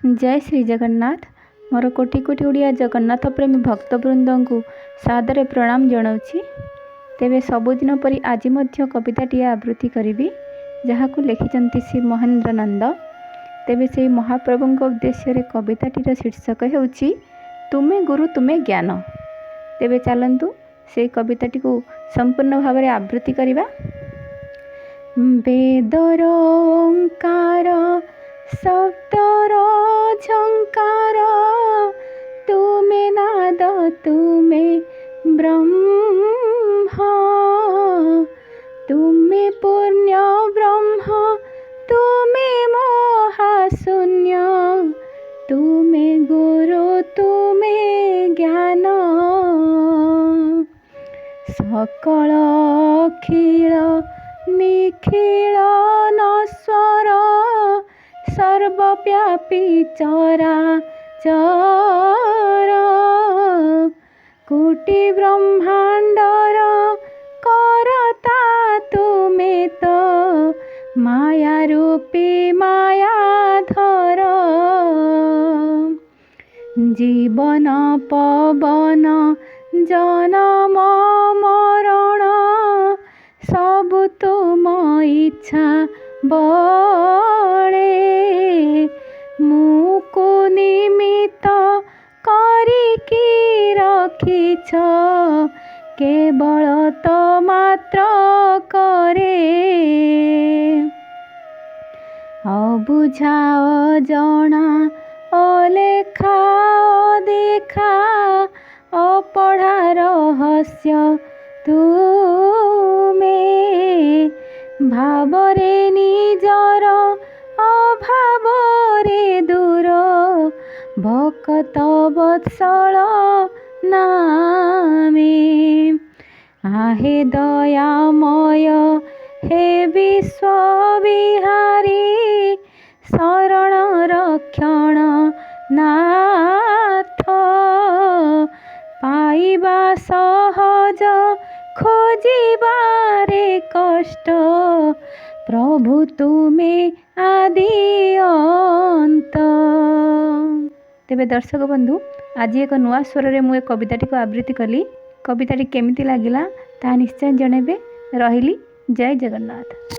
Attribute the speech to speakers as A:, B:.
A: जय श्री जगन्नाथ। मोर कोटि कोटि ओडिया जगन्नाथ प्रेमी भक्तवृंद को सादरे प्रणाम जनाऊँगी। तेबे सबुदिन परी आज मध्य कविताटी आवृत्ति करी जहाँ को लिखिं श्री महेंद्र नंद। तेबे से महाप्रभु उद्देश्य कविताटीर शीर्षक होउछि तुमे गुरु तुमे ज्ञान। तेबे चलतु से कविताटी को संपूर्ण भाव में आवृत्ति करवा। वेदर ओंकार शब्दर झंकार तुमे नाद तुमे ब्रह्म तुमे पुण्य ब्रह्म तुमे महाशून्य तुमे गुरु तुमे ज्ञान सकल अखिल निखिल नश्वर सर्वव्यापी चरा चर कोटि ब्रह्मांडर करता तुमे तो माया रूपी मायाधर जीवन पवन जनम मरण सब तुम इच्छा बड़े मुको निमित्त करिकी रखिछ केवल तो मात्र करे अबुझा अजना अलेखा देखा अपढ़ा रहस्य तुमे भावरे निजर अभावरे दूर भक्त वत्सल नामे आहे दयामय हे विश्वविहारी शरण रक्षण नाथ पाइबा सहज खोजिबारे कष्ट प्रभु तुमे आदि अंत। तेबे दर्शक बंधु आज एक नुआ स्वर में मुझे कविताटी को आवृत्ति कली। कविताटी केमिति लागिला ता निश्चय जणेबे। रहिली। जय जगन्नाथ।